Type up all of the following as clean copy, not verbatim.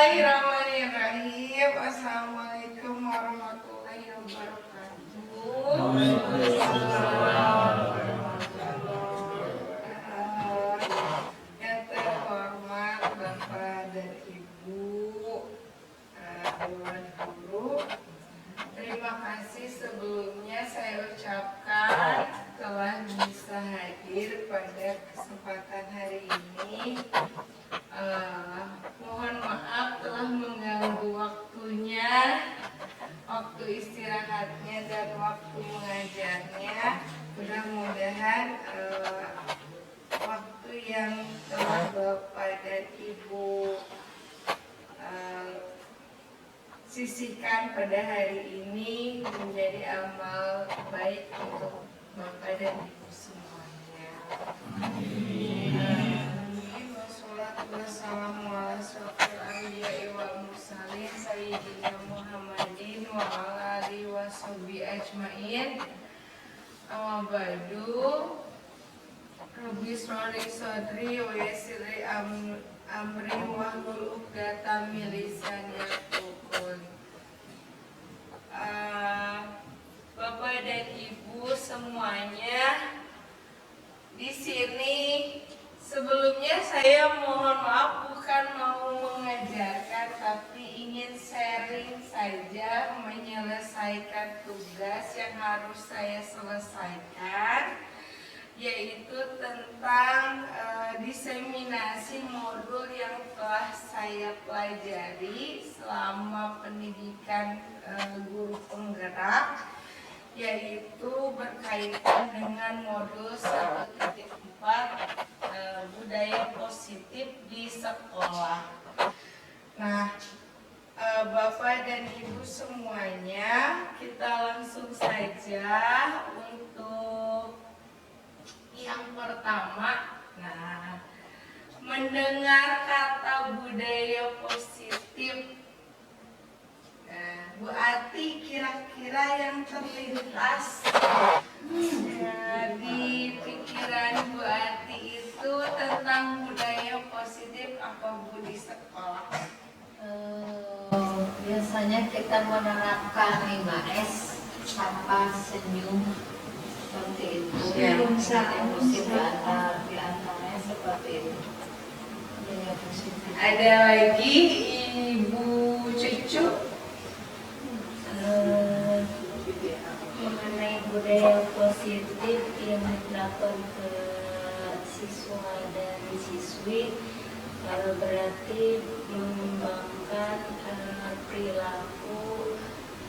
Bismillahirrahmanirrahim. Assalamualaikum warahmatullahi wabarakatuh. Yang terhormat Bapak dan Ibu Dewan Guru, terima kasih sebelumnya saya ucapkan telah bisa hadir pada kesempatan hari ini. Mohon maaf telah mengganggu waktunya, waktu istirahatnya dan waktu mengajarnya. Mudah-mudahan waktu yang telah Bapak dan Ibu sisihkan pada hari ini menjadi amal baik untuk Bapak dan Ibu semuanya. Wassalamu ala asyrofil anbiya'i wal mursalin sayyidina Muhammadin wa ala alihi washabihi ajmain. Amma ba'du. Rabbi shrah li sadri wa yassir li amri wahlul 'uqdatam min lisani yafqahu. Bapak dan Ibu semuanya, di sini sebelumnya saya mohon maaf bukan mau mengajarkan, tapi ingin sharing saja, menyelesaikan tugas yang harus saya selesaikan, yaitu tentang diseminasi modul yang telah saya pelajari selama pendidikan guru penggerak, yaitu berkaitan dengan modul 1.4 budaya positif di sekolah. Nah, Bapak dan Ibu semuanya, kita langsung saja untuk yang pertama. Nah, mendengar kata budaya positif, Bu Ati, kira-kira yang terlintas di pikiran Bu Ati itu tentang budaya positif apa Bu di sekolah? Biasanya kita menerapkan 5S, sapa, senyum, seperti itu. Emosi di antaranya seperti itu. Budaya positif. Ada lagi Ibu Cucu? Mengenai budaya positif yang diterapkan ke siswa dan siswi, berarti mengembangkan perilaku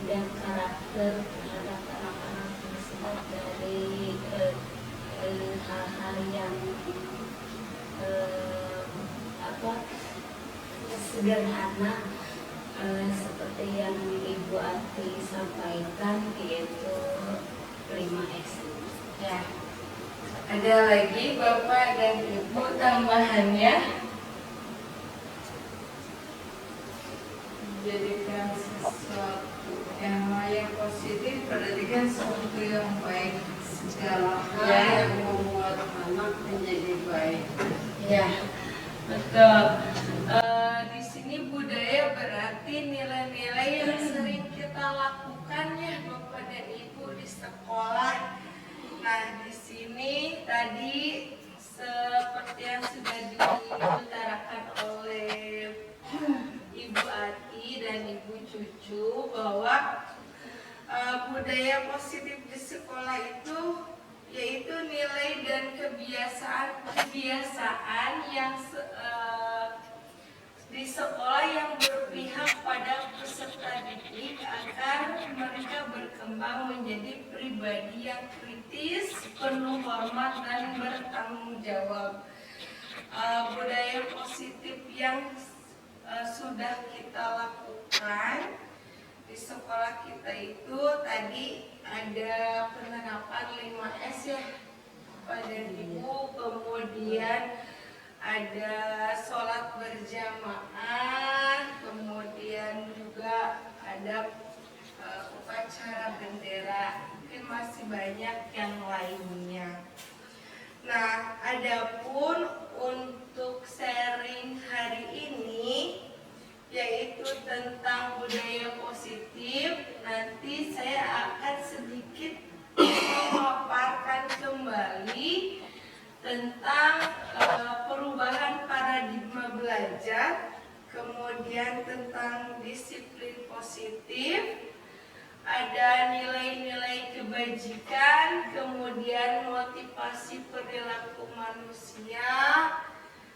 dan karakter terhadap anak-anak tersebut dari hal-hal yang sederhana, seperti yang Ibu Ati sampaikan, yaitu 5S. Ya. Ada lagi Bapak dan Ibu tambahannya? Jadikan sesuatu yang positif, perhatikan sesuatu yang baik, segala hal yang membuat anak menjadi baik. Ya, betul. Di sini budaya berarti nilai-nilai yang sering kita lakukan ya Bapak dan Ibu di sekolah. Nah, di sini tadi seperti yang sudah diutarakan oleh Ibu Ati dan Ibu Cucu, bahwa budaya positif di sekolah itu yaitu nilai dan kebiasaan yang di sekolah yang berpihak pada peserta didik agar mereka berkembang menjadi pribadi yang kritis, penuh hormat dan bertanggung jawab. Budaya positif yang sudah kita lakukan di sekolah kita itu tadi ada penerapan 5S ya pada Ibu, kemudian ada sholat berjamaah, kemudian juga ada upacara bendera, mungkin masih banyak yang lainnya. Nah, adapun untuk sharing hari ini, yaitu yaitu tentang budaya positif. Nanti saya akan sedikit memaparkan kembali tentang perubahan paradigma belajar, kemudian tentang disiplin positif, ada nilai-nilai kebajikan, kemudian motivasi perilaku manusia,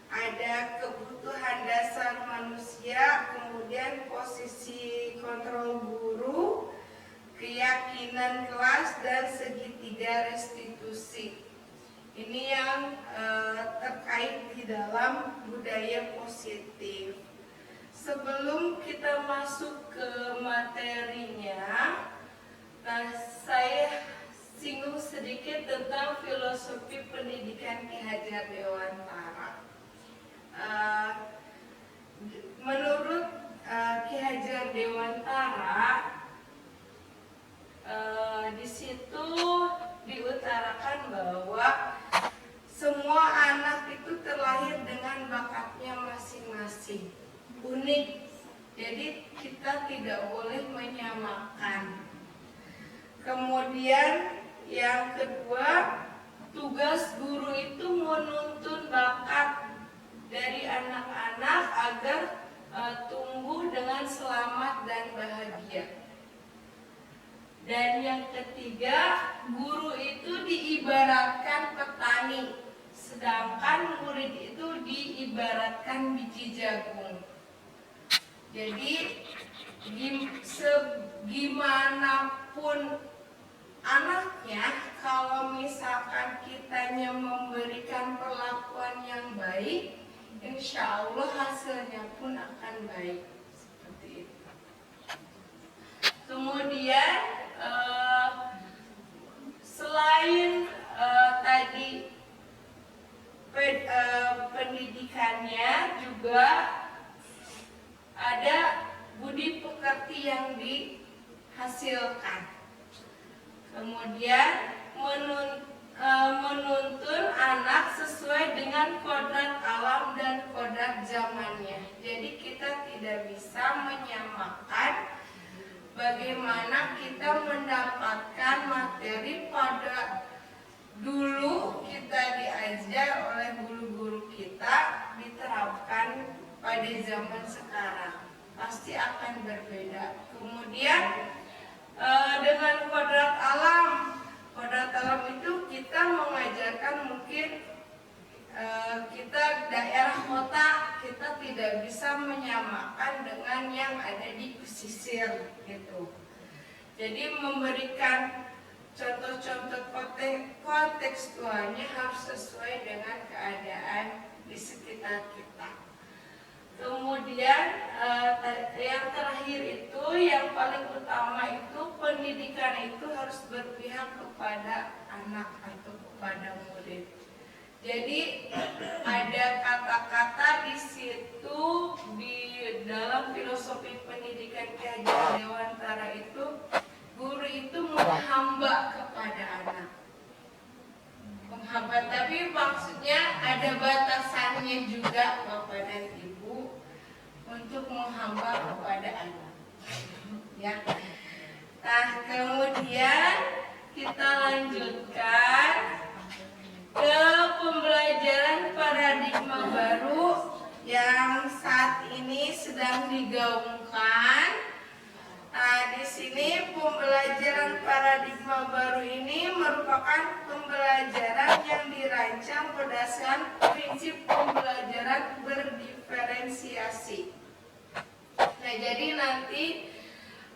ada kebutuhan dasar manusia, kemudian posisi kontrol guru, keyakinan kelas, dan segitiga restitusi. Ini yang terkait di dalam budaya positif. Sebelum kita masuk ke materinya, saya singgung sedikit tentang filosofi pendidikan Ki Hajar Dewantara. Menurut Ki Hajar Dewantara, di situ diutarakan bahwa semua anak itu terlahir dengan bakatnya masing-masing, unik. Jadi kita tidak boleh menyamakan. Kemudian yang kedua, tugas guru itu menuntun bakat dari anak-anak agar tumbuh dengan selamat dan bahagia. Dan yang ketiga, guru itu diibaratkan petani, sedangkan murid itu diibaratkan biji jagung. Jadi segimanapun anaknya, kalau misalkan kitanya memberikan perlakuan yang baik, insya Allah hasilnya pun akan baik. Seperti itu. Kemudian selain tadi pendidikannya, juga ada budi pekerti yang dihasilkan. Kemudian menuntun anak sesuai dengan kodrat alam dan kodrat zamannya. Jadi kita tidak bisa menyamakan bagaimana kita mendapatkan materi pada dulu kita diajar oleh guru-guru kita, diterapkan pada zaman sekarang. Pasti akan berbeda. Kemudian dengan kodrat alam itu kita mengajarkan mungkin kita daerah kota, kita tidak bisa menyamakan dengan yang ada di pesisir gitu. Jadi memberikan contoh-contoh kontekstualnya harus sesuai dengan keadaan di sekitar kita. Kemudian yang terakhir itu, yang paling utama itu, pendidikan itu harus berpihak kepada anak atau kepada murid. Jadi ada kata-kata di situ di dalam filosofi pendidikan Ki Hajar Dewantara itu, guru itu menghamba kepada anak. Menghamba, tapi maksudnya ada batasannya juga Bapak dan Ibu untuk menghamba kepada anak. Ya. Nah, kemudian kita lanjutkan ke pembelajaran paradigma baru yang saat ini sedang digaungkan. Nah, di sini pembelajaran paradigma baru ini merupakan pembelajaran yang dirancang berdasarkan prinsip pembelajaran berdiferensiasi. Nah, jadi nanti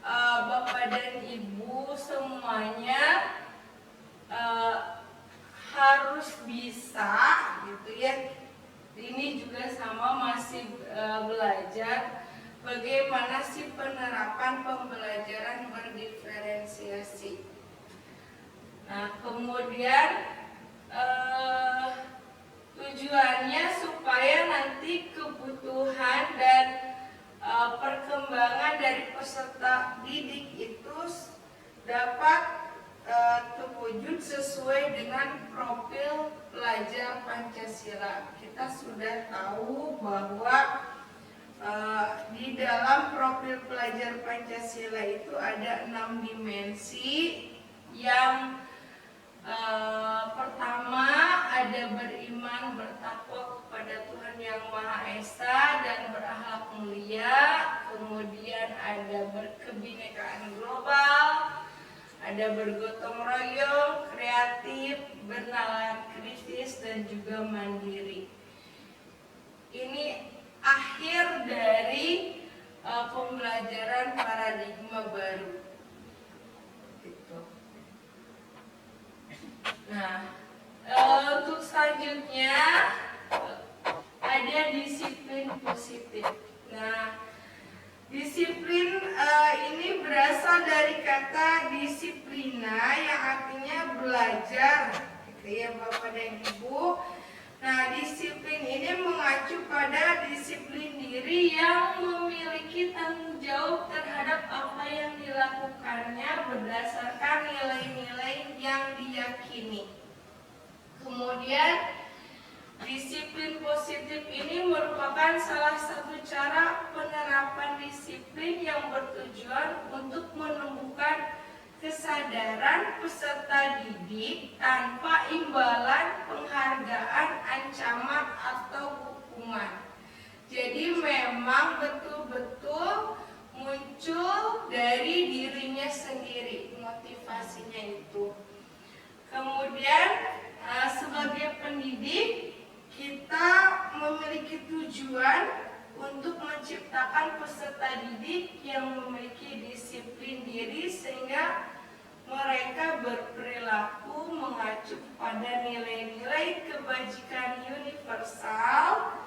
Bapak dan Ibu semuanya harus bisa, gitu ya. Ini juga sama, masih belajar bagaimana sih penerapan pembelajaran berdiferensiasi. Nah, kemudian tujuannya supaya nanti kebutuhan dan perkembangan dari peserta didik itu dapat terwujud sesuai dengan profil pelajar Pancasila. Kita sudah tahu bahwa di dalam profil pelajar Pancasila itu ada 6 dimensi. Yang pertama ada beriman, bertakwa kepada Tuhan Yang Maha Esa dan berakhlak mulia. Kemudian ada berkebinekaan global, ada bergotong royong, kreatif, bernalar kritis, dan juga mandiri. Ini akhir dari pembelajaran paradigma baru. Gitu. Nah, untuk selanjutnya ada disiplin positif. Nah, disiplin ini berasal dari kata disiplina yang artinya belajar, gitu ya Bapak dan Ibu. Nah, disiplin ini mengacu pada disiplin diri yang memiliki tanggung jawab terhadap apa yang dilakukannya berdasarkan nilai-nilai yang diyakini. Kemudian, disiplin positif ini merupakan salah satu cara penerapan disiplin yang bertujuan untuk menumbuhkan kesadaran peserta didik tanpa imbalan, penghargaan, ancaman, atau hukuman. Jadi memang betul-betul muncul dari dirinya sendiri motivasinya itu. Kemudian sebagai pendidik kita memiliki tujuan untuk menciptakan peserta didik yang memiliki disiplin diri sehingga mereka berperilaku mengacu pada nilai-nilai kebajikan universal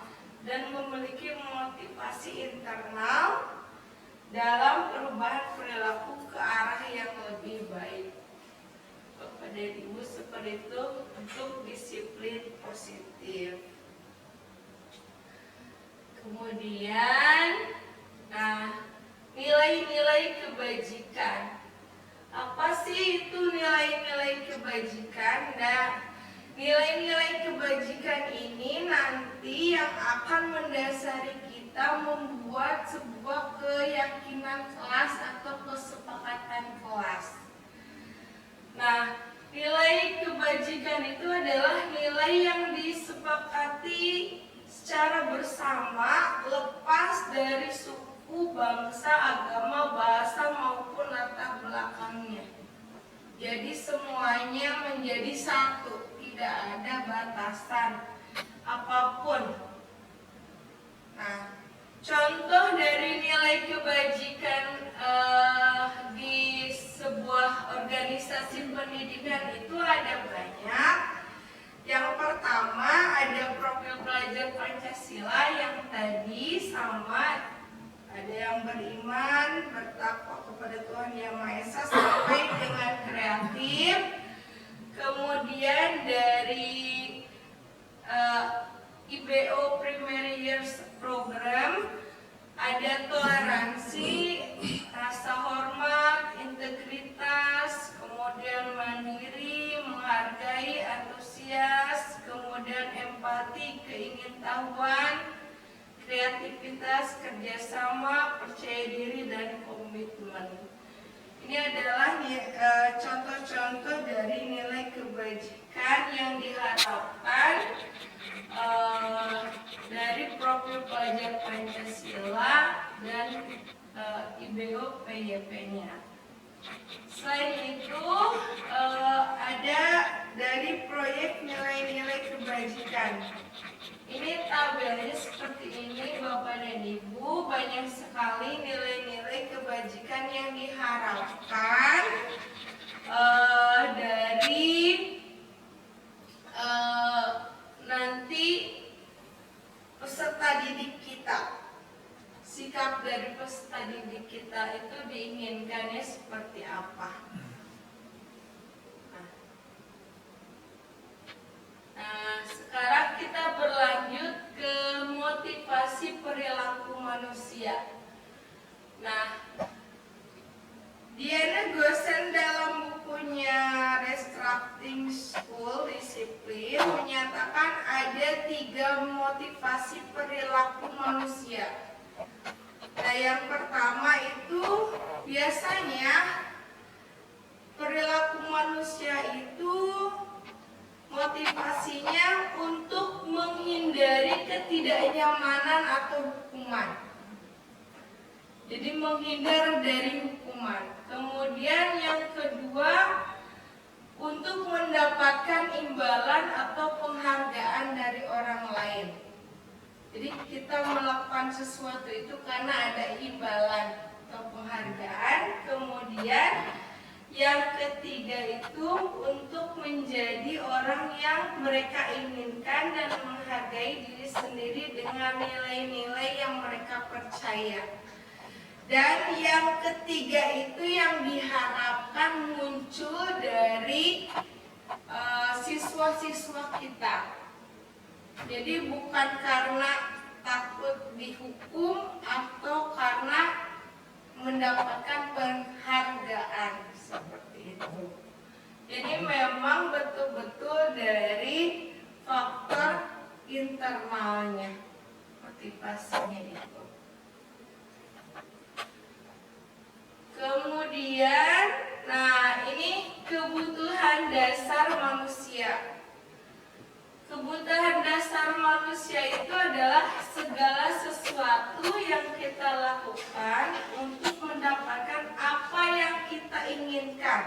dan memiliki motivasi internal dalam perubahan perilaku ke arah yang lebih baik. Bapak dan Ibu, seperti itu untuk disiplin positif. Kemudian, nilai-nilai kebajikan. Apa sih itu nilai-nilai kebajikan? Nah, nilai-nilai kebajikan ini nanti yang akan mendasari kita membuat sebuah keyakinan kelas atau kesepakatan kelas. Nah, nilai kebajikan itu adalah nilai yang disepakati secara bersama lepas dari suku, bangsa, agama, bahasa maupun latar belakangnya. Jadi semuanya menjadi satu, tidak ada batasan apapun. Nah, contoh dari nilai kebajikan di sebuah organisasi pendidikan itu ada banyak. Yang pertama ada profil pelajar Pancasila yang tadi sama, ada yang beriman, bertakwa kepada Tuhan Yang Maha Esa sampai dengan kreatif. Kemudian dari IBO Primary Years Program ada toleransi, rasa hormat, integritas, kemudian mandiri, menghargai, antusias, kemudian empati, keingintahuan, kreativitas, kerjasama, percaya diri, dan komitmen. Ini adalah contoh-contoh dari nilai kebajikan yang diharapkan dari profil pelajar Pancasila dan IBO PYP-nya. Selain itu ada dari proyek nilai-nilai kebajikan. Ini tabelnya seperti ini Bapak dan Ibu, banyak sekali nilai-nilai kebajikan yang diharapkan dari nanti peserta didik kita. Sikap dari peserta didik kita itu diinginkannya seperti apa? Nah, sekarang kita berlanjut ke motivasi perilaku manusia. Nah, Diana Gosen dalam bukunya Restructuring School Discipline menyatakan ada 3 motivasi perilaku manusia. Nah, Yang pertama itu biasanya perilaku manusia itu motivasinya untuk menghindari ketidaknyamanan atau hukuman. Jadi menghindar dari hukuman. Kemudian yang kedua, untuk mendapatkan imbalan atau penghargaan dari orang lain. Jadi kita melakukan sesuatu itu karena ada imbalan atau penghargaan. Kemudian yang ketiga itu untuk menjadi orang yang mereka inginkan dan menghargai diri sendiri dengan nilai-nilai yang mereka percaya. Dan yang ketiga itu yang diharapkan muncul dari siswa-siswa kita. Jadi bukan karena takut dihukum atau karena mendapatkan penghargaan seperti itu. Jadi memang betul-betul dari faktor internalnya, motivasinya itu. Kemudian, nah ini kebutuhan dasar manusia. Kebutuhan dasar manusia itu adalah segala sesuatu yang kita lakukan untuk mendapatkan apa yang kita inginkan.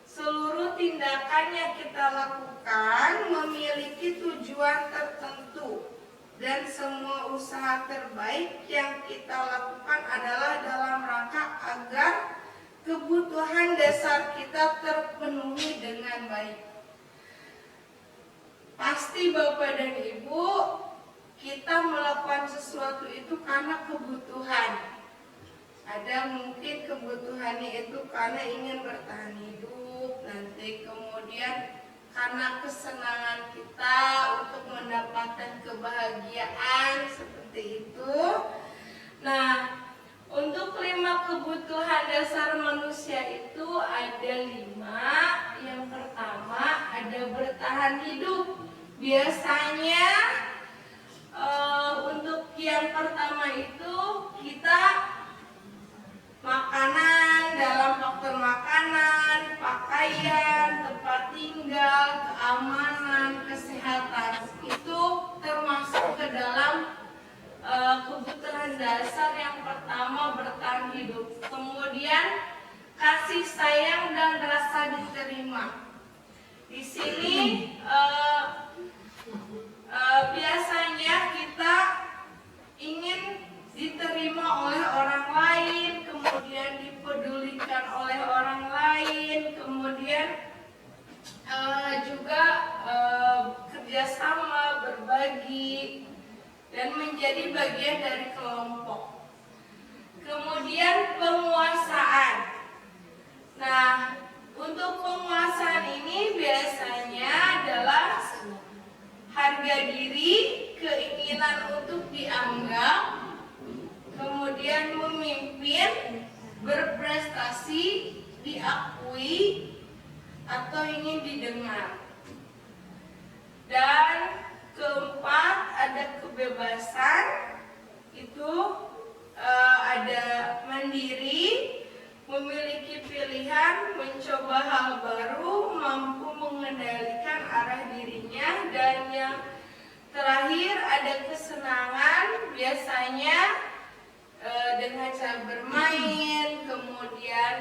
Seluruh tindakan yang kita lakukan memiliki tujuan tertentu. Dan semua usaha terbaik yang kita lakukan adalah dalam rangka agar kebutuhan dasar kita terpenuhi dengan baik. Pasti Bapak dan Ibu, kita melakukan sesuatu itu karena kebutuhan. Ada mungkin kebutuhannya itu karena ingin bertahan hidup, nanti kemudian karena kesenangan kita untuk mendapatkan kebahagiaan seperti itu. Nah, untuk 5 kebutuhan dasar manusia itu ada 5. Yang pertama ada bertahan hidup. Biasanya untuk yang pertama itu kita makanan, dalam faktor makanan, pakaian, tempat tinggal, keamanan, kesehatan itu termasuk ke dalam kebutuhan dasar yang pertama bertahan hidup. Kemudian kasih sayang dan rasa diterima. Di sini biasanya kita ingin diterima oleh orang lain, kemudian dipedulikan oleh orang lain, kemudian juga kerjasama, berbagi, dan menjadi bagian dari kelompok. Kemudian penguasaan. Nah, untuk penguasaan ini biasanya adalah harga diri, keinginan untuk dianggap, kemudian memimpin, berprestasi, diakui, atau ingin didengar. Dan keempat ada kebebasan, itu ada mandiri, memiliki pilihan, mencoba hal baru, mampu mengendalikan arah dirinya. Dan yang terakhir ada kesenangan, biasanya dengan cara bermain, kemudian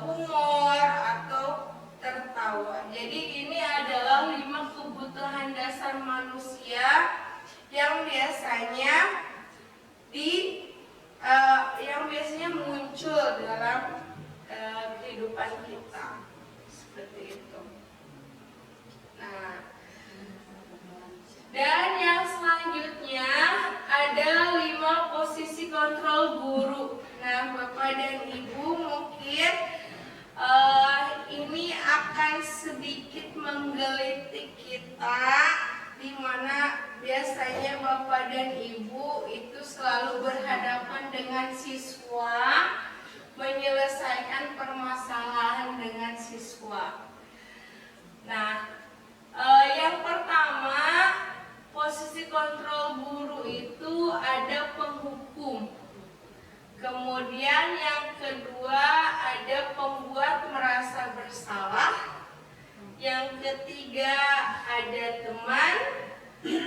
humor atau tertawa. Jadi ini adalah 5 kebutuhan dasar manusia yang biasanya muncul dalam kehidupan kita seperti itu. Nah, dan yang selanjutnya ada 5 posisi kontrol guru. Nah, Bapak dan Ibu mungkin ini akan sedikit menggelitik kita, di mana biasanya Bapak dan Ibu itu selalu berhadapan dengan siswa, menyelesaikan permasalahan dengan siswa. Nah, yang pertama, posisi kontrol guru itu ada penghukum. Kemudian yang kedua ada pembuat merasa bersalah. Yang ketiga ada teman.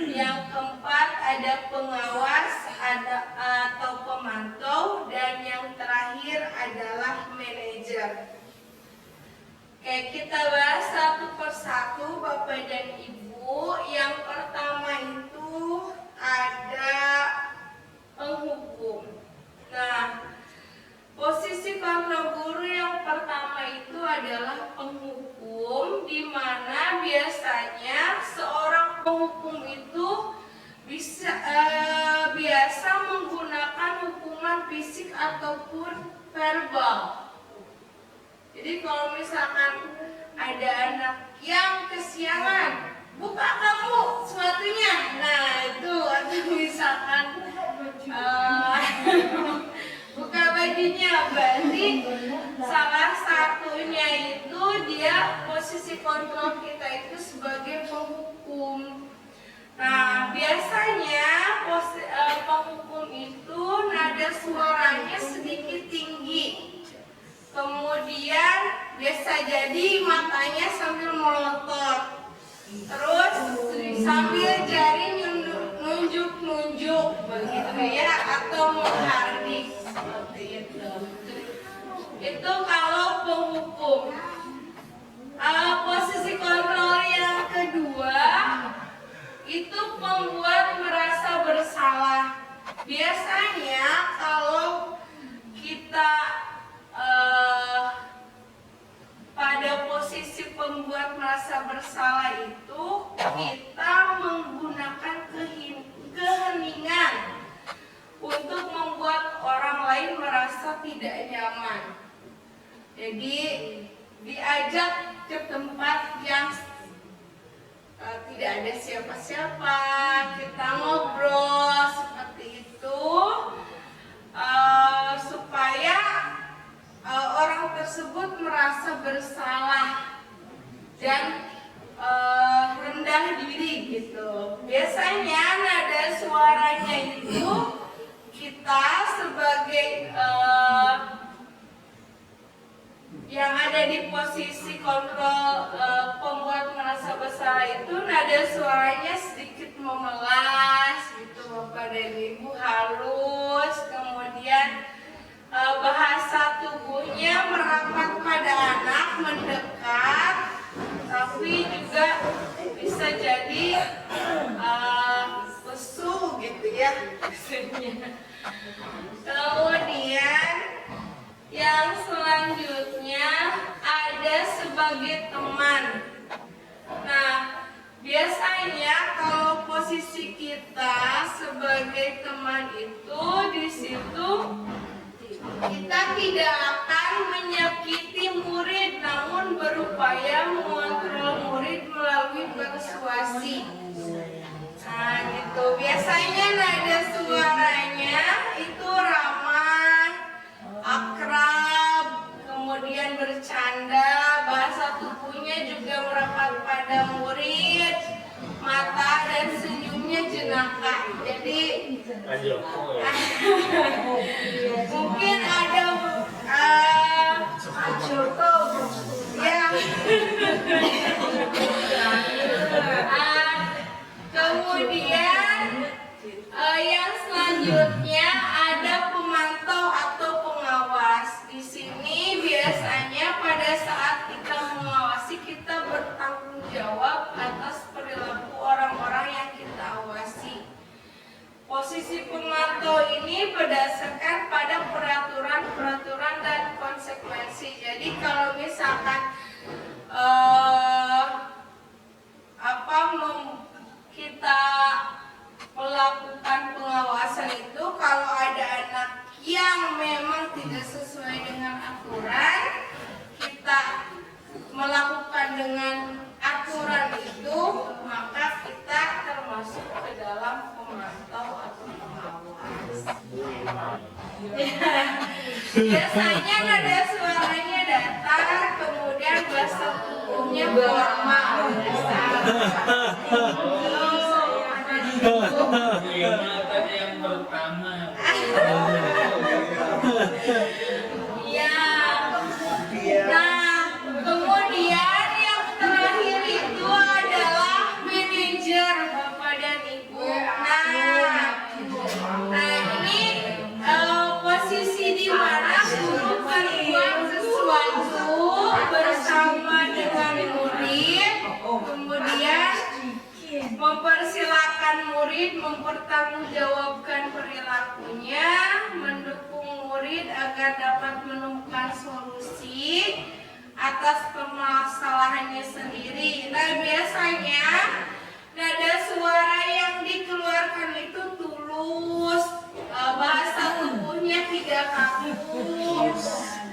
Yang keempat ada pengawas atau pemantau. Dan yang terakhir adalah manajer. Oke, kita bahas satu persatu Bapak dan Ibu. Yang pertama itu ada penghukum. Nah, posisi kontrol guru yang pertama itu adalah penghukum, di mana biasanya seorang penghukum itu biasa menggunakan hukuman fisik ataupun verbal. Jadi kalau misalkan ada anak yang kesiangan, buka kamu sepatunya, nah itu, atau misalkan buka bajunya, berarti salah satunya itu dia posisi kontrol kita itu sebagai penghukum. Nah, biasanya penghukum itu nada suaranya sedikit tinggi. Kemudian biasa jadi matanya sambil melotot. Terus sambil jari nunjuk-nunjuk begitu ya, atau menghardik seperti itu. Itu kalau penghukum. Posisi kontrol yang kedua itu pembuat merasa bersalah. Biasanya kalau kita pada posisi pembuat merasa bersalah itu kita menggunakan keheningan untuk membuat orang lain merasa tidak nyaman. Jadi diajak ke tempat yang tidak ada siapa-siapa, kita ngobrol seperti itu, supaya orang tersebut merasa bersalah dan rendah diri gitu. Biasanya nada suaranya itu kita sebagai yang ada di posisi kontrol pembuat merasa bersalah itu nada suaranya sedikit memelas gitu Bapak dan Ibu, halus, kemudian bahasa tubuhnya merapat pada anak, mendekat, tapi juga bisa jadi lesu gitu ya. Kemudian yang selanjutnya ada sebagai teman. Nah, biasanya kalau posisi kita sebagai teman itu di situ kita tidak akan menyakiti murid, namun berupaya mengontrol murid melalui persuasi. Nah, gitu. Biasanya nada suaranya itu ramah, akrab, kemudian bercanda, bahasa tubuhnya juga merapat pada murid, mata dan senyumnya jenaka. Jadi mungkin ada ya. Kemudian yang selanjutnya ada pemantau atau pengawas. Di sini biasanya pada saat kita mengawasi, kita bertanggung jawab atas perilaku orang-orang yang kita awasi. Posisi pemantau ini berdasarkan pada peraturan dan konsekuensi. Jadi kalau misalkan kita melakukan pengawasan itu, kalau ada anak yang memang tidak sesuai dengan aturan, kita melakukan dengan aturan itu, maka kita termasuk ke dalam pemantau atau pengawas. Biasanya nada suaranya datar, kemudian bahasa tubuhnya formal. Yang pertama. Ya. Nah, kemudian yang terakhir itu adalah manajer Bapak dan Ibu. Nah ini posisi di mana guru berbuat sesuatu bersama dengan murid, kemudian mempersilahkan murid mempertanggungjawabkan perilakunya, mendukung murid agar dapat menemukan solusi atas permasalahannya sendiri. Nah biasanya nada suara yang dikeluarkan itu tulus, bahasa tubuhnya tidak kaku,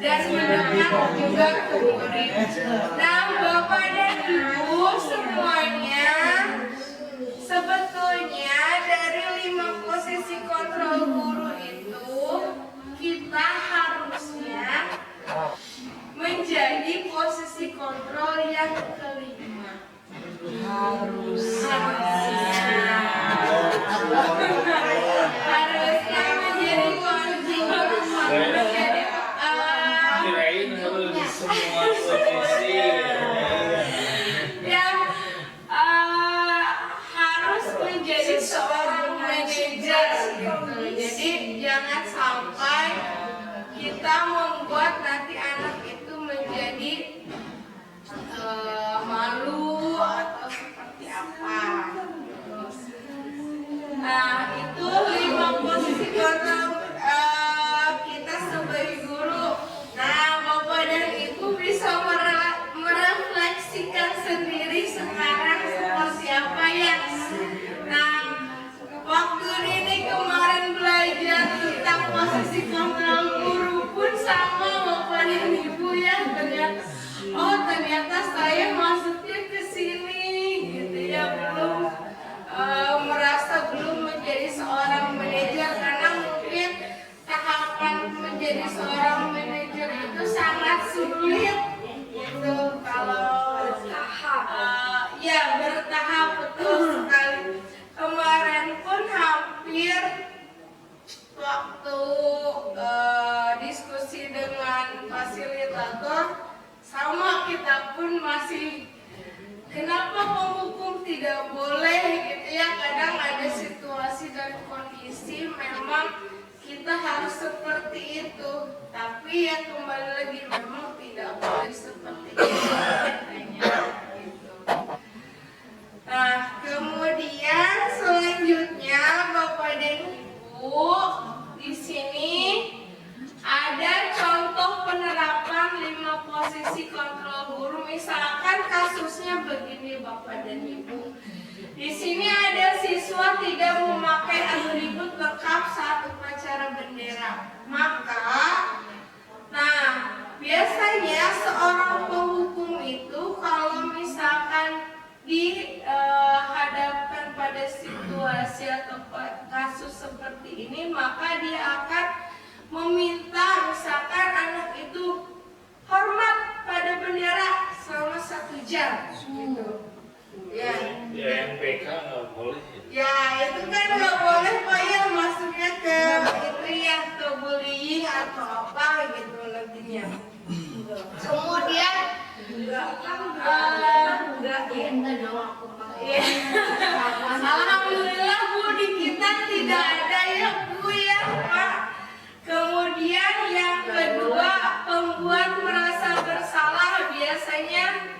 dan mendekat juga ke murid. Nah Bapak dan Ibu semuanya, sebetulnya dari 5 posisi kontrol guru itu kita harusnya menjadi posisi kontrol yang kelima. Harusnya menjadi posisi kirain harus semua posisi yang harus menjadi seorang manajer gitu. Jadi jangan sampai kita membuat nanti anak itu menjadi malu atau seperti apa. Nah itu 5 posisi kontrol kita sebagai guru. Nah Bapak dan Ibu bisa merefleksikan sendiri sekarang seperti apa ya. Nah waktu ini kemarin belajar tentang posisi kontrol guru pun sama Bapak dan Ibu ya, ternyata saya masuknya ke sini gitu ya, belum menjadi seorang manajer, karena mungkin tahapan menjadi seorang manajer itu sangat sulit gitu kalau ya bertahap, betul sekali. Kemarin pun hampir waktu diskusi dengan fasilitator sama, kita pun masih kenapa penghukum tidak boleh gitu ya. Kadang ada situasi dan kondisi memang kita harus seperti itu, tapi ya kembali lagi memang tidak boleh seperti itu katanya gitu. Nah kemudian selanjutnya Bapak dan Ibu, di sini ada contoh penerapan 5 posisi kontrol guru. Misalkan kasusnya begini Bapak dan Ibu. Di sini ada siswa tidak memakai atribut lengkap saat upacara bendera. Maka, nah biasanya seorang penghukum itu kalau misalkan dihadapkan pada situasi atau kasus seperti ini, maka dia akan meminta misalkan anak itu hormat pada bendera selama 1 jam gitu. Ya MPK nggak boleh. Ya itu kan nggak boleh Pak ya, masuknya ke itu ya, ke bullying atau apa gitu nantinya. Kemudian alhamdulillah Bu, di kita tidak ada ya Bu ya Pak. Kemudian yang kedua, pembuat merasa bersalah. Biasanya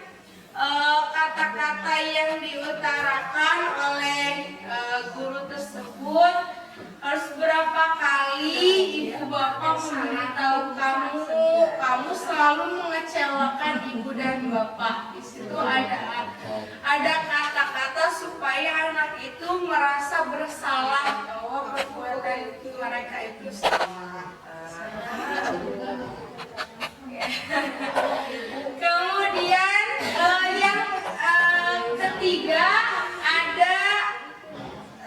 kata-kata yang diutarakan oleh guru tersebut harus berapa kali ibu bapak memberitahu kamu selalu mengecewakan ibu dan bapak. Di situ ada kata-kata supaya anak itu merasa bersalah bahwa perbuatan mereka itu salah. Kemudian yang ketiga ada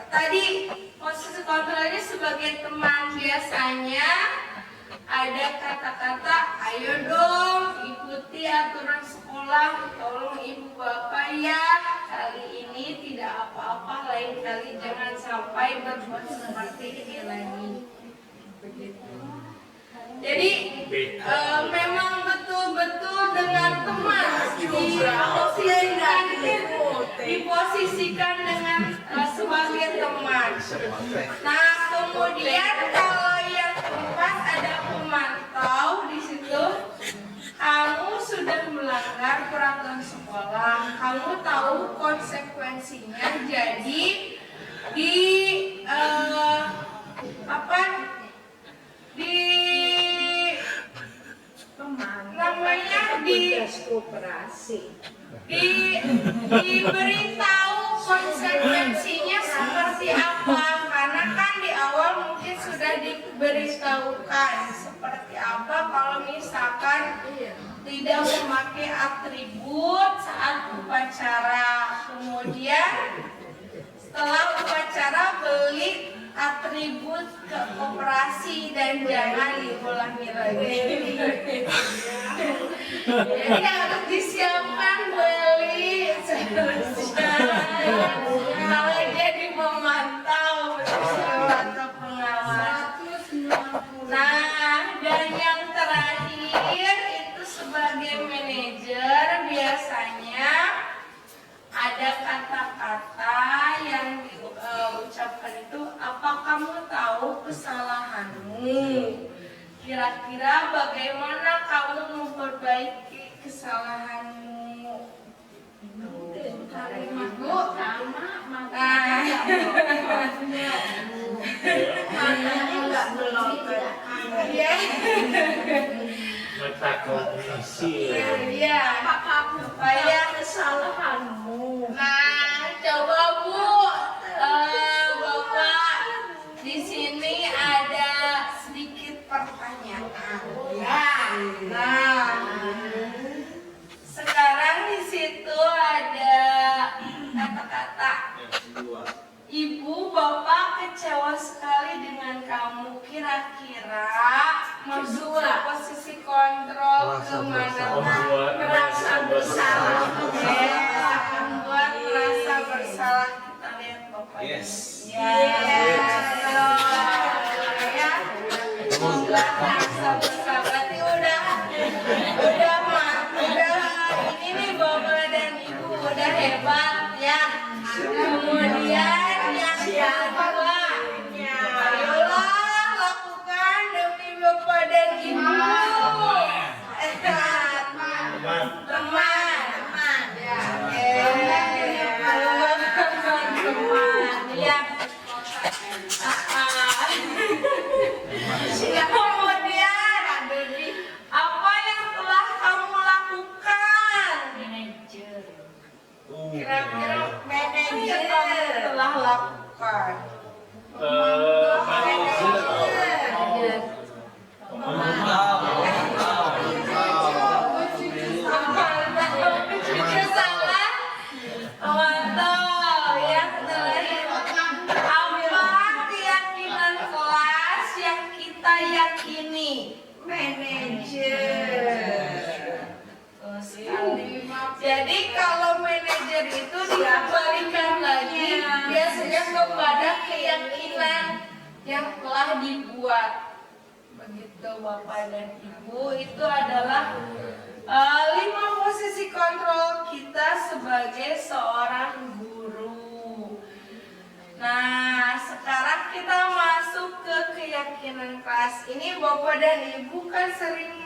tadi posisi kontrolnya sebagai teman. Biasanya ada kata-kata, ayo dong ikuti aturan sekolah, tolong ibu bapak ya, kali ini tidak apa-apa, lain kali jangan sampai berbuat seperti ini lagi. Begitu. Jadi memang betul-betul dengan teman diposisikan dengan sebagai teman. Nah, kemudian kalau yang keempat ada pemantau di situ. Kamu sudah melanggar peraturan sekolah. Kamu tahu konsekuensinya. Jadi di diberitahu konsekuensinya seperti apa, karena kan di awal mungkin sudah diberitahukan seperti apa kalau misalkan tidak memakai atribut saat upacara. Kemudian setelah upacara beli atribut ke koperasi dan jangan diulangi lagi. Jadi harus disiapkan beli seharusnya kalau jadi memantau atau pengawas. Nah, dan yang terakhir itu sebagai manajer biasanya ada kata-kata yang diucapkan itu, apa kamu tahu kesalahanmu? Kira-kira bagaimana kamu memperbaiki kesalahanmu? Kalimat Bu Makanya belum. ya. Metakognisi. Iya. Supaya Kesalahanmu. nah, coba Bu, Bapak di sini ada sedikit pertanyaan. Nah, sekarang di situ ada kata-kata. Ibu, Bapak kecewa sekali dengan kamu. Kira-kira masuk ke posisi kontrol kemana? Merasa bersalah. Membuat merasa bersalah. Kita lihat Bapak. Yes. Ya. Merasa bersalah. Berarti udah ini nih Bapak dan Ibu udah hebat ya. Kemudian yang kedua, ayolah lakukan demi Bapak dan Ibu. Teman. Ya. Kemudian apa yang telah kamu lakukan? Kira-kira manajer kamu telah lakukan. Jadi kalau manajer itu dikembalikan lagi biasanya kepada keyakinan yang telah dibuat. Begitu Bapak dan Ibu, itu adalah 5 posisi kontrol kita sebagai seorang guru. Nah, sekarang kita masuk ke keyakinan kelas. Ini Bapak dan Ibu kan sering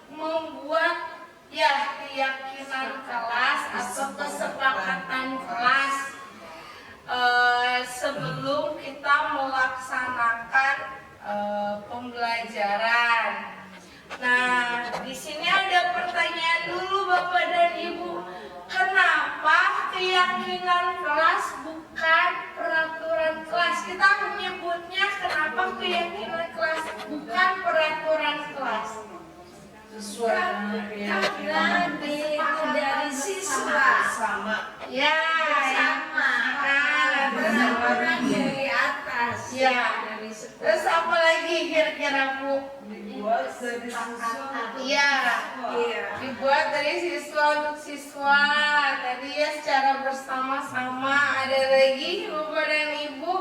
membuat ya keyakinan kelas atau kesepakatan kelas sebelum kita melaksanakan pembelajaran. Nah, di sini ada pertanyaan dulu Bapak dan Ibu. Kenapa keyakinan kelas bukan peraturan kelas? Kita menyebutnya kenapa keyakinan kelas bukan peraturan kelas? Karena dari siswa sama. Ya, sama. Orang dari atas. Ya. Terus apa lagi kira-kira Bu? Dibuat dari siswa. Iya. Dibuat dari siswa untuk siswa. Tadi ya secara bersama-sama. Ada lagi Bapak dan Ibu?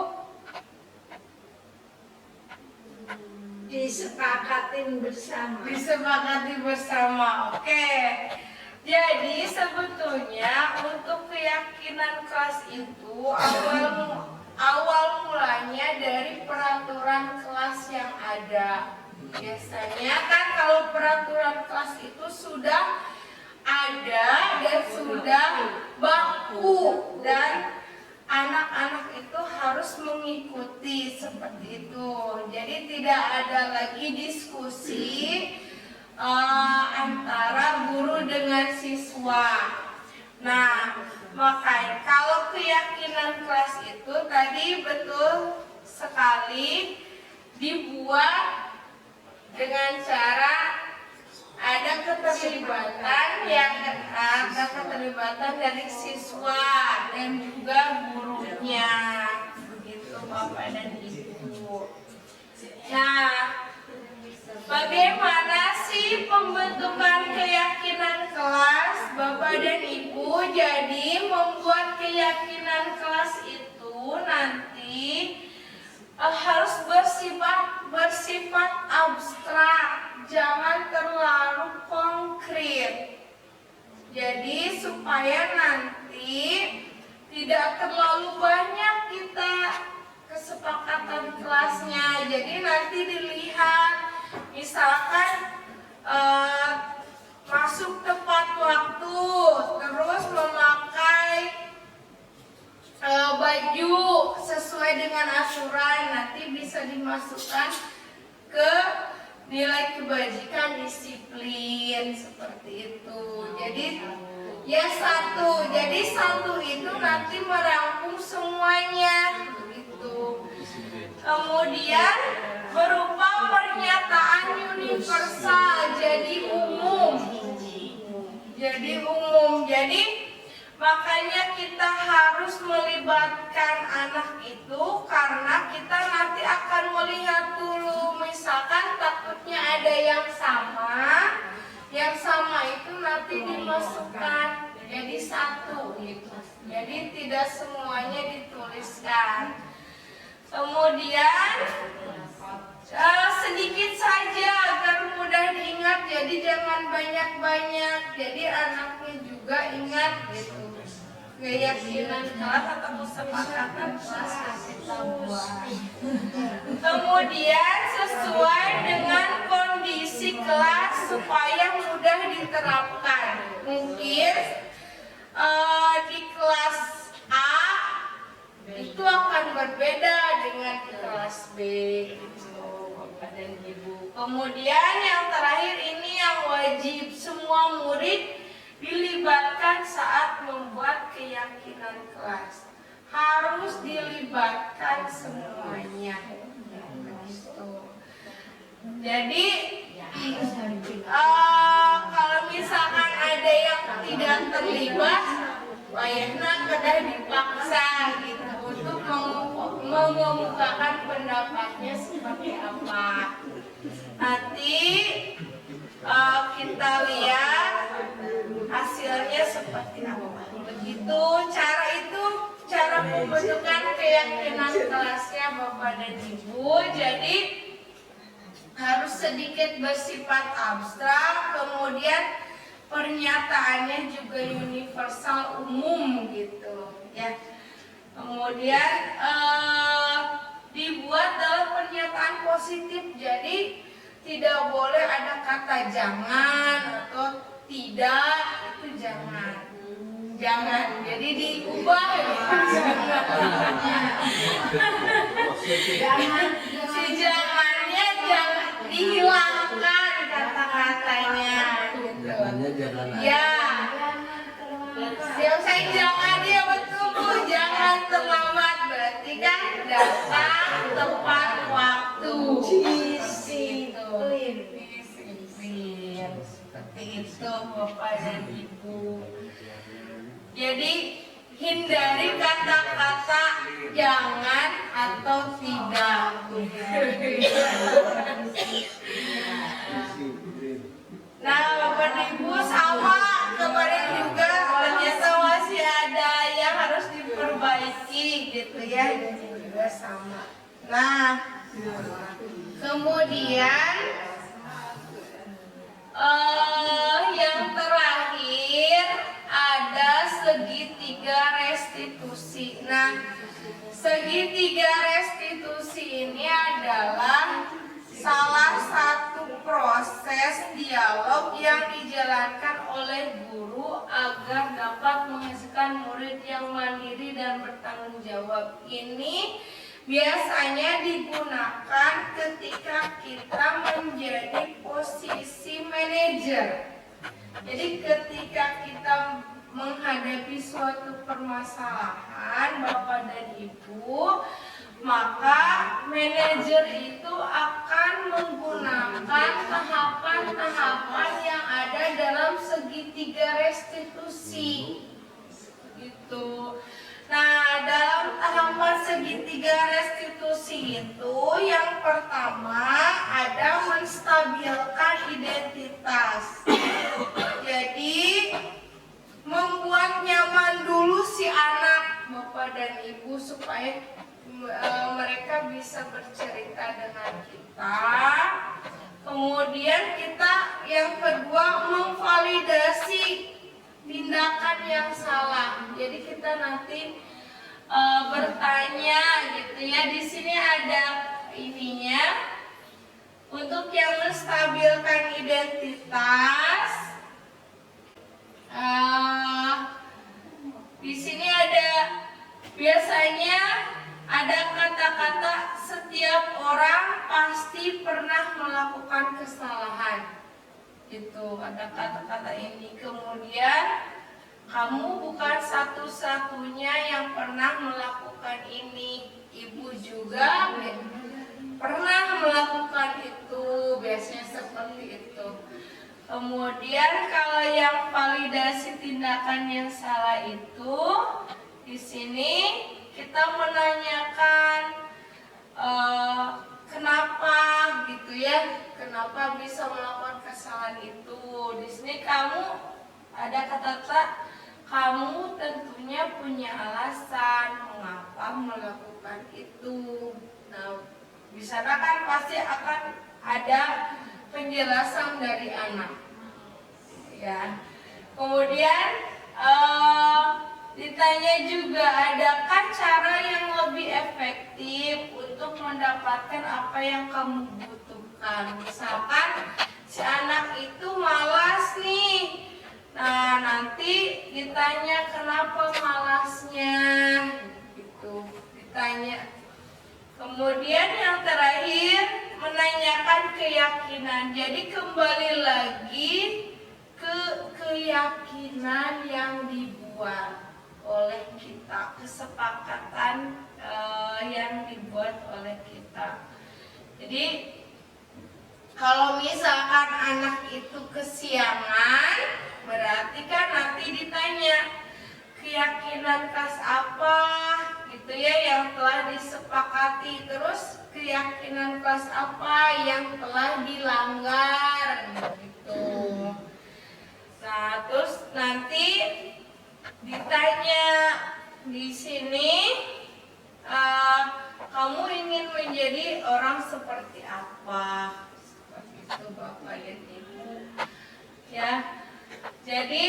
disepakatin bersama. Disepakati bersama. Oke. Jadi sebetulnya untuk keyakinan kelas itu awal mulanya dari peraturan kelas yang ada. Biasanya kan kalau peraturan kelas itu sudah ada dan sudah baku dan anak-anak itu harus mengikuti seperti itu. Jadi tidak ada lagi diskusi antara guru dengan siswa. Nah, makanya kalau keyakinan kelas itu tadi betul sekali dibuat dengan cara ada keterlibatan dari siswa dan juga gurunya, begitu Bapak dan Ibu. Nah, bagaimana sih pembentukan keyakinan kelas Bapak dan Ibu? Jadi membuat keyakinan kelas itu nanti harus bersifat abstrak, jangan terlalu konkret. Jadi supaya nanti tidak terlalu banyak kita kesepakatan kelasnya. Jadi nanti dilihat, misalkan masuk tepat waktu, terus memakai baju sesuai dengan aturan, nanti bisa dimasukkan ke nilai kebajikan disiplin seperti itu. Jadi satu itu nanti merangkum semuanya begitu. Kemudian berupa pernyataan universal, jadi umum. Jadi makanya kita harus melibatkan anak itu karena kita nanti akan melihat dulu, misalkan takutnya ada yang sama itu nanti dimasukkan jadi satu gitu. Jadi tidak semuanya dituliskan. Kemudian sedikit saja agar mudah diingat, jadi jangan banyak-banyak, jadi anaknya juga ingat gitu. Keyakinan kelas atau kesepakatan kelas kita buat. Kemudian sesuai dengan kondisi kelas supaya mudah diterapkan. Mungkin di kelas A itu akan berbeda dengan di kelas B gitu, Bapak dan Ibu. Kemudian yang terakhir ini yang wajib semua murid dilibatkan saat membuat keyakinan kelas. Harus dilibatkan semuanya. Begitu. Jadi kalau misalkan ada yang tidak terlibat, wayahna kedah dipaksa gitu untuk mengemukakan pendapatnya seperti apa. Nanti kita lihat hasilnya seperti apa. Begitu cara pembentukan keyakinan kelasnya Bapak dan Ibu. Jadi harus sedikit bersifat abstrak, kemudian pernyataannya juga universal umum gitu ya. Kemudian dibuat dalam pernyataan positif, jadi tidak boleh ada kata jangan atau tidak, itu jangan jadi diubah si jangannya jangan dihilangkan kata-katanya gitu. Ya, yang saya jangan dia betul Bu, jangan terlambat, berarti kan datang tepat waktu. Disiplin seperti itu Bapak dan Ibu. Jadi hindari kata-kata jangan atau tidak. Nah Bapak dan Ibu sama kemarin juga ternyata masih ada yang harus diperbaiki gitu ya. Ini juga sama. Nah Kemudian yang terakhir ada segitiga restitusi. Nah, segitiga restitusi ini adalah salah satu proses dialog yang dijalankan oleh guru agar dapat menghasilkan murid yang mandiri dan bertanggung jawab. Ini biasanya digunakan ketika kita menjadi posisi manajer. Jadi ketika kita menghadapi suatu permasalahan Bapak dan Ibu, maka manajer itu akan menggunakan tahapan-tahapan yang ada dalam segitiga restitusi. Gitu. Nah, dalam tahapan segitiga restitusi itu yang pertama ada menstabilkan identitas. Jadi membuat nyaman dulu si anak, Bapak dan Ibu, supaya mereka bisa bercerita dengan kita. Kemudian kita yang kedua memvalidasi tindakan yang salah. Jadi kita nanti bertanya gitu ya. Di sini ada ininya. Untuk yang menstabilkan identitas, di sini ada biasanya ada kata-kata setiap orang pasti pernah melakukan kesalahan. Itu ada kata-kata ini. Kemudian kamu bukan satu-satunya yang pernah melakukan ini. Ibu juga pernah melakukan itu. Biasanya seperti itu. Kemudian kalau yang validasi tindakan yang salah itu, di sini kita menanyakan kenapa gitu ya, kenapa bisa melakukan kesalahan itu. Di sini kamu ada kata-kata kamu tentunya punya alasan mengapa melakukan itu. Nah, di sana kan pasti akan ada penjelasan dari anak. Ya. Kemudian ditanya juga, adakah cara yang lebih efektif untuk mendapatkan apa yang kamu butuhkan? Misalkan si anak itu malas nih. Nah, nanti ditanya kenapa malasnya, gitu. Ditanya. Kemudian yang terakhir menanyakan keyakinan. Jadi kembali lagi ke keyakinan yang dibuat oleh kita, kesepakatan yang dibuat oleh kita. Jadi kalau misalkan anak itu kesiangan, berarti kan nanti ditanya keyakinan kelas apa gitu ya yang telah disepakati, terus keyakinan kelas apa yang telah dilanggar gitu. Nah, terus nanti ditanya di sini kamu ingin menjadi orang seperti apa? Seperti itu Bapak dan Ibu. Ya. Jadi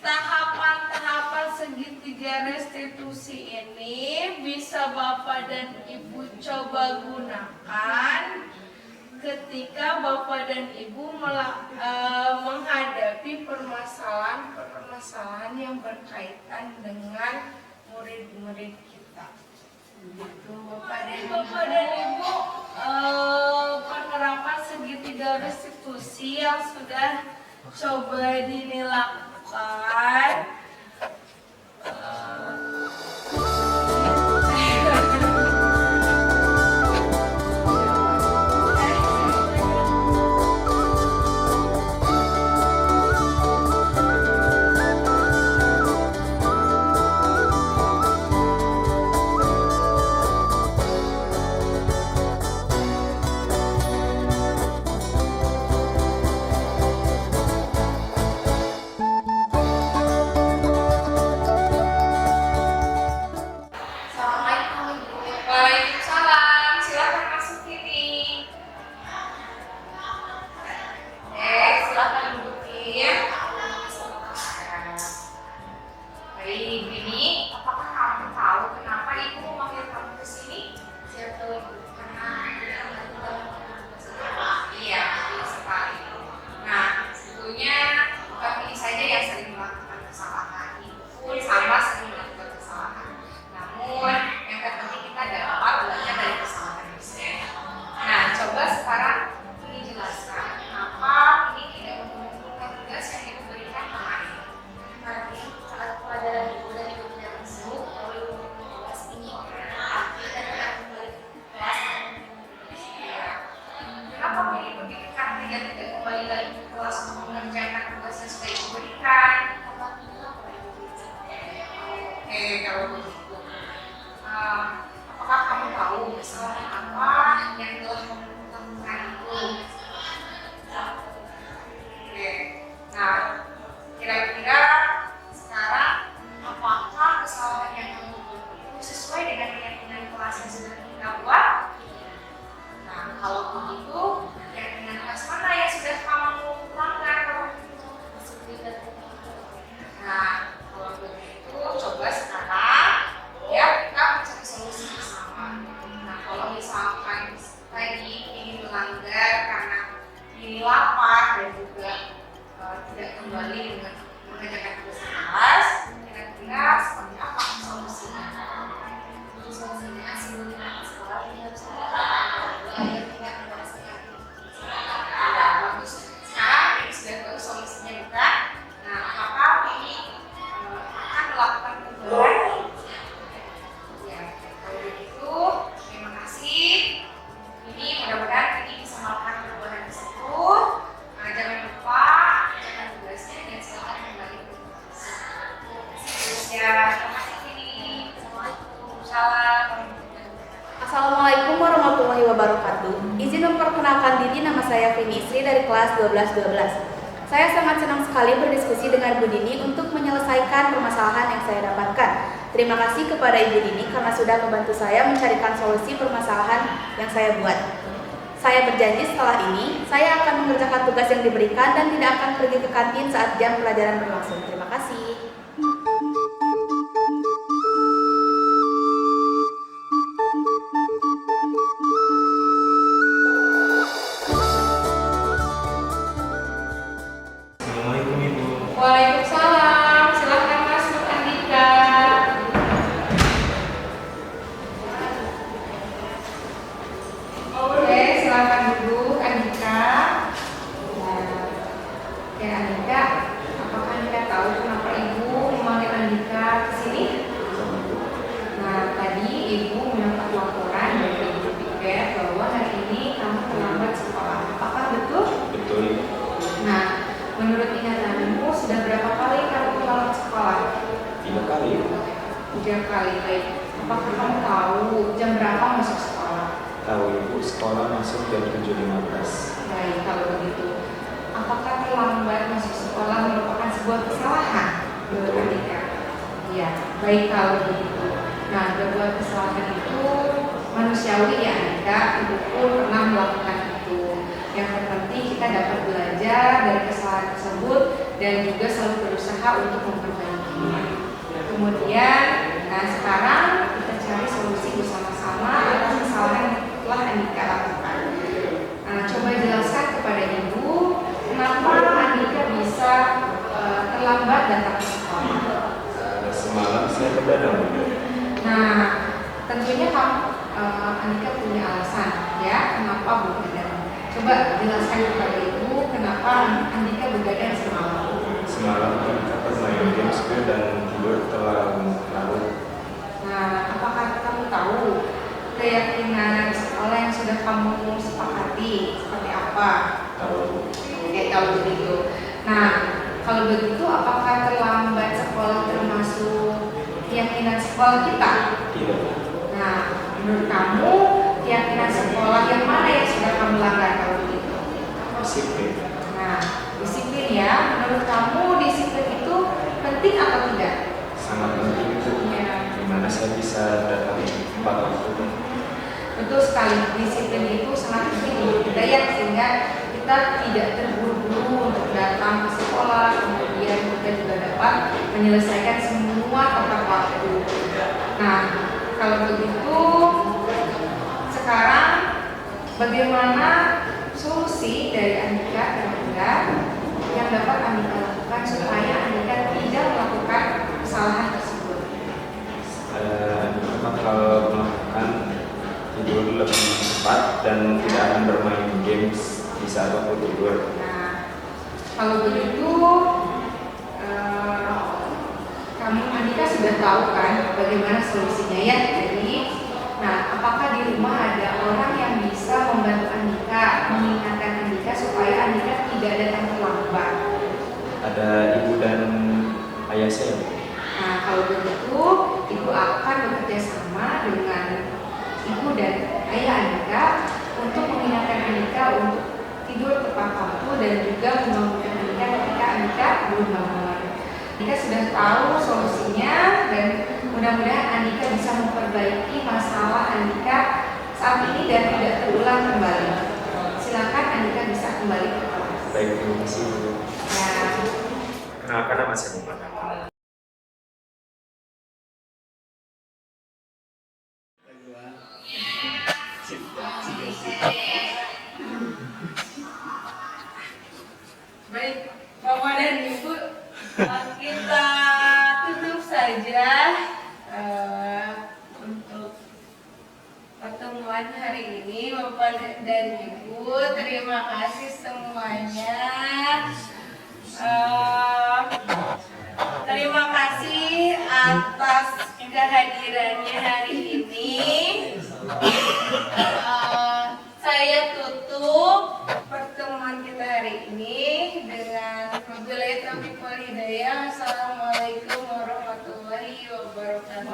tahapan-tahapan segitiga restitusi ini bisa Bapak dan Ibu coba gunakan ketika Bapak dan Ibu menghadapi permasalahan-permasalahan yang berkaitan dengan murid-murid kita. Gitu, Bapak dan Ibu, penerapan segitiga restitusi yang sudah coba dilakukan. lapar dan juga tidak kembali dengan mengerjakan tugas kelas, kira-kira seperti apa solusinya? Solusinya sebelum berangkat sekolah ini harus ada air tidak berdasarkan. Bagus. Sekarang ini sudah tahu solusinya bukan? Nah, apakah ini akan melakukan perubahan? Ya, kalau begitu, terima kasih. Ini mudah-mudahan ini bisa melakukan perubahan tersebut. Nah, jangan lupa jangan tugasnya dan silakan kembali ke kelas. Ya, terima kasih ini. Assalamualaikum. Assalamualaikum warahmatullahi wabarakatuh. Izin memperkenalkan diri, nama saya Feni Sri dari kelas 1212. Saya sangat senang sekali berdiskusi dengan Bu Dini untuk menyelesaikan permasalahan yang saya dapatkan. Terima kasih kepada Ibu Dini karena sudah membantu saya mencarikan solusi permasalahan yang saya buat. Saya berjanji setelah ini, saya akan mengerjakan tugas yang diberikan dan tidak akan pergi ke kantin saat jam pelajaran berlangsung. Terima kasih. Assalamualaikum Ibu. Waalaikumsalam. Silakan masuk Andika. Oke, silakan duduk Andika. Oke Andika, apakah Andika tahu kenapa Ibu memanggil Andika ke sini? Nah, tadi Ibu mendapat laporan dari Ibu Piket bahwa hari ini kamu terlambat sekolah. Apakah betul? Betul Ibu. Nah, menurut ingatanmu sudah berapa kali kamu terlambat sekolah? 3 kali Ibu. 3 kali, baik. Apakah kamu tahu jam berapa masuk sekolah? Tahu Ibu, sekolah masuk jam 7.15. Baik, kalau begitu. Apakah terlambat masuk sekolah merupakan sebuah kesalahan? Menurut Andika? Iya, baik kalau begitu. Nah, berbuat kesalahan itu manusiawi ya Andika, Ibu pun pernah melakukan itu. Yang terpenting kita dapat belajar dari kesalahan tersebut dan juga selalu berusaha untuk memperbaikinya. Kemudian, nah sekarang kita cari solusi bersama-sama atas kesalahan yang telah Andika lakukan. Nah, coba jelaskan kepada Ibu kenapa Andika bisa terlambat datang ke sekolah. Semalam saya begadang Ibu. Nah, tentunya kamu Andika punya alasan ya kenapa begadang. Coba jelaskan kepada Ibu kenapa Andika begadang semalam. Semalam kita bermain games dan tidur terlalu larut. Nah, apakah kamu tahu keyakinan sekolah yang sudah kamu sepakati seperti apa? Tahu. Oke, kalau begitu. Nah, kalau begitu apakah terlambat sekolah termasuk keyakinan sekolah kita? Tidak. Nah, menurut kamu keyakinan sekolah yang mana yang sudah kamu langgar kalau begitu? Disiplin. Nah, disiplin ya. Menurut kamu disiplin itu penting atau tidak? Sangat penting itu. Ya. Dimana saya bisa datang tepat waktu. Betul sekali, disiplin itu sangat penting untuk kita ya, sehingga kita tidak terburu-buru untuk datang ke sekolah, kemudian kita juga dapat menyelesaikan semua tepat waktu. Nah, kalau begitu, sekarang bagaimana solusi dari Andika kira-kira yang dapat Andika lakukan supaya Andika tidak melakukan kesalahan tersebut? Kalau melakukan tidur lebih cepat dan tidak akan bermain games di saat waktu tidur. Nah, kalau begitu kamu Andika sudah tahu kan bagaimana solusinya ya. Jadi, nah apakah di rumah ada orang yang bisa membantu Andika mengingatkan Andika supaya Andika tidak datang terlambat? Ada ibu dan ayah saya. Nah, kalau begitu ibu akan bekerja sama dengan ibu dan ayah Andika untuk mengingatkan Andika untuk tidur tepat waktu dan juga membangunkan Andika ketika Andika belum bangun. Andika sudah tahu solusinya dan mudah-mudahan Andika bisa memperbaiki masalah Andika saat ini dan tidak terulang kembali. Silakan Andika bisa kembali ke kelas. Baik, terima kasih Bu. Ya. Kenalkan nama saya Muhammad. terima kasih semuanya. Terima kasih atas kehadirannya hari ini. Saya tutup pertemuan kita hari ini dengan wabillahi taufiq wal hidayah. Assalamualaikum warahmatullahi wabarakatuh.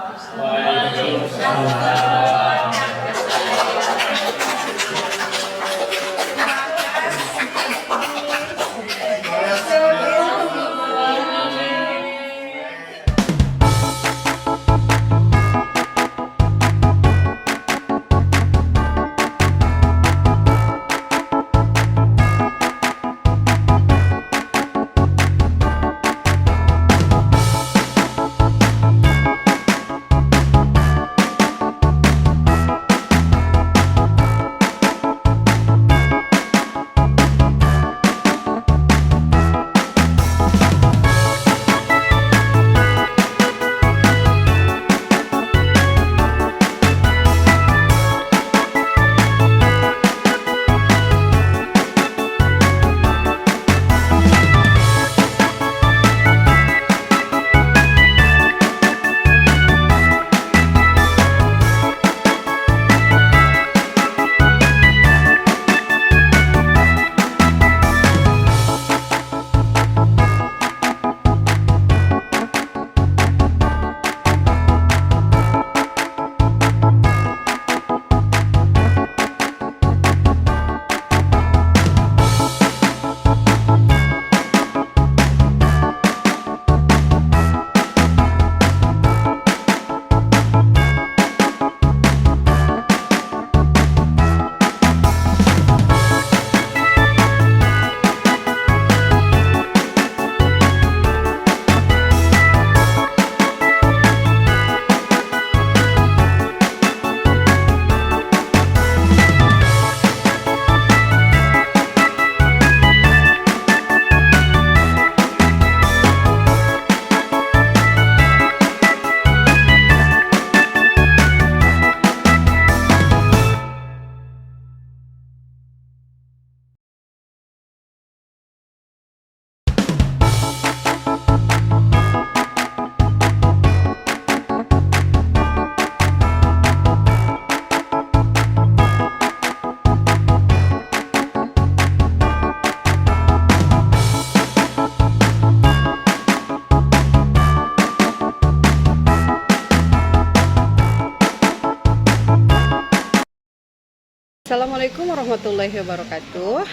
Assalamualaikum warahmatullahi wabarakatuh.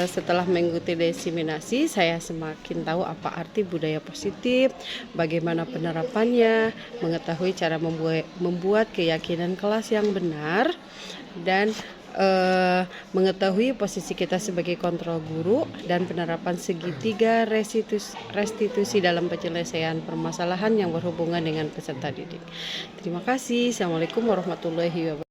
Setelah mengikuti diseminasi, saya semakin tahu apa arti budaya positif, bagaimana penerapannya, mengetahui cara membuat keyakinan kelas yang benar, dan mengetahui posisi kita sebagai kontrol guru dan penerapan segitiga restitusi dalam penyelesaian permasalahan yang berhubungan dengan peserta didik. Terima kasih. Assalamualaikum warahmatullahi wabarakatuh.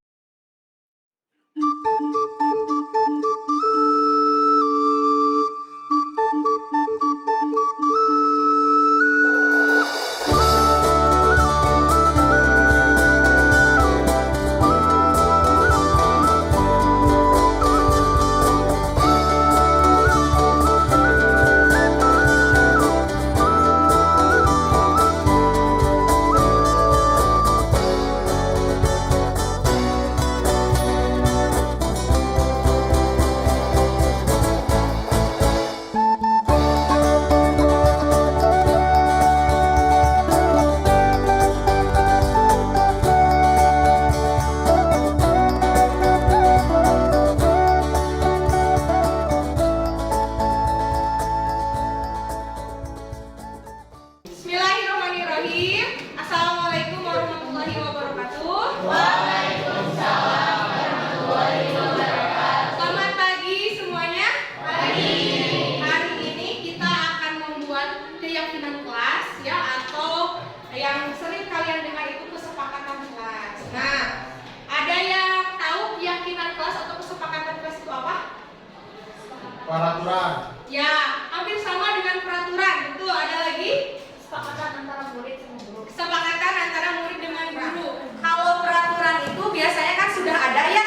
Peraturan. Ya, hampir sama dengan peraturan. Betul, ada lagi? Kesepakatan antara murid sama guru. Kesepakatan antara murid dengan guru. Kalau peraturan itu biasanya kan sudah ada ya,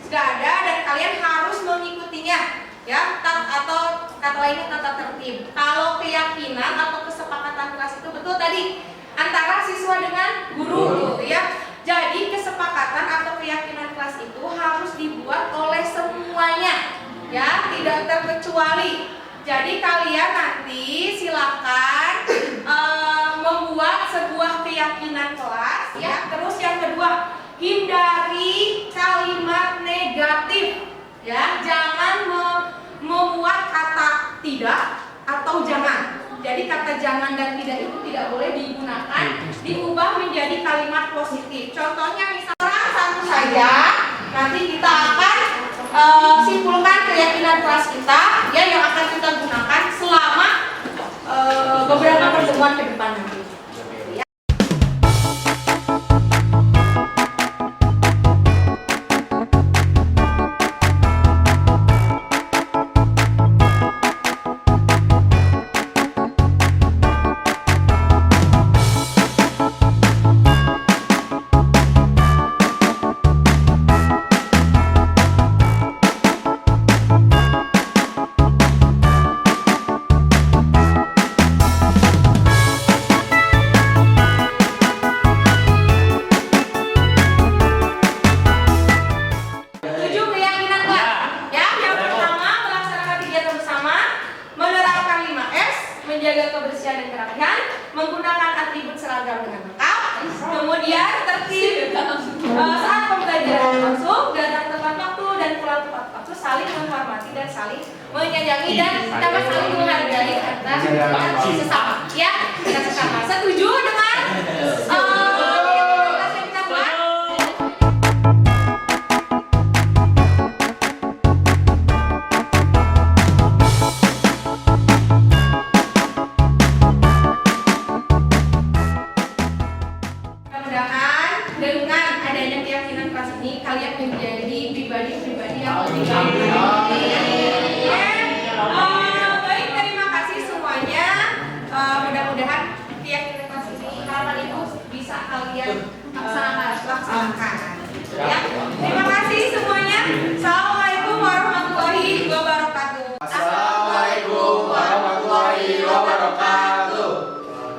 dan kalian harus mengikuti kata lainnya tata tertib. Kalau keyakinan atau kesepakatan kelas itu betul tadi antara siswa dengan guru gitu ya. Jadi kesepakatan atau keyakinan kelas itu harus dibuat oleh semuanya ya, tidak terkecuali. Jadi kalian nanti silakan membuat sebuah keyakinan kelas ya. Terus yang kedua, hindari kalimat negatif ya. Jangan membuat kata tidak atau jangan. Jadi kata jangan dan tidak itu tidak boleh digunakan, diubah menjadi kalimat positif. Contohnya misalnya satu saja, nanti kita akan simpulkan keyakinan kelas kita ya yang akan kita gunakan selama beberapa pertemuan ke depan nanti. Menjaga kebersihan dan kerapihan, menggunakan atribut seragam dengan lengkap, kemudian tertib saat pembelajaran berlangsung, datang tepat waktu dan pulang tepat waktu, saling menghormati dan saling menyayangi dan dapat saling menghargai antar sesama. Ya, kita sesama. Setuju dengan yang kita buat? Dengan adanya keyakinan kelas ini, kalian menjadi pribadi-pribadi yang lebih baik. Terima kasih semuanya. Mudah-mudahan keyakinan kelas ini harapan ibu bisa kalian laksanakan. Ya. Terima kasih semuanya. Assalamualaikum warahmatullahi wabarakatuh. Assalamualaikum warahmatullahi wabarakatuh.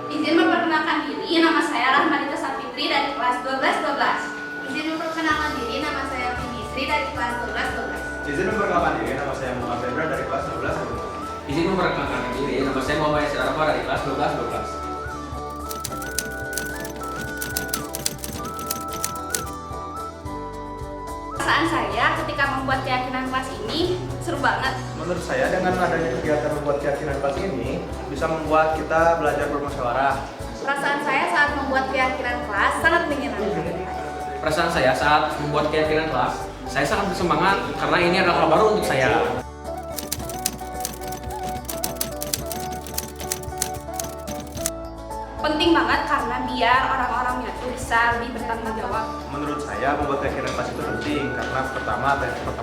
Izin memperkenalkan diri, nama saya Rahmanita Sapitri dari kelas 12-12. Izin memperkenalkan diri, nama saya Finisri dari kelas 12-12. Izin memperkenalkan diri, nama saya Muhammad Febra dari kelas 12-12. Izin memperkenalkan diri, nama saya Muhammad Yasir Arfa dari kelas 12-12. Perasaan saya ketika membuat keyakinan kelas ini seru banget. Menurut saya dengan adanya kegiatan membuat keyakinan kelas ini bisa membuat kita belajar bermusyawarah. Perasaan saya saat membuat keyakinan kelas sangat menyenangkan. Perasaan saya saat membuat keyakinan kelas, saya sangat bersemangat karena ini adalah hal baru untuk saya. Penting banget karena biar orang-orangnya tuh bisa lebih bertanggung jawab. Menurut saya membuat keyakinan kelas itu penting karena pertama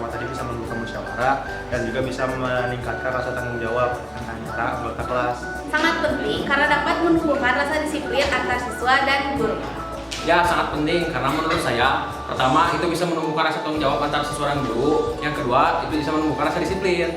tadi bisa membuka musyawarah dan juga bisa meningkatkan rasa tanggung jawab antara anggota kelas. Sangat penting karena dapat menumbuhkan rasa disiplin antar siswa dan guru. Ya, sangat penting karena menurut saya, pertama itu bisa menumbuhkan rasa tanggung jawab antar siswa dan guru. Yang kedua, itu bisa menumbuhkan rasa disiplin.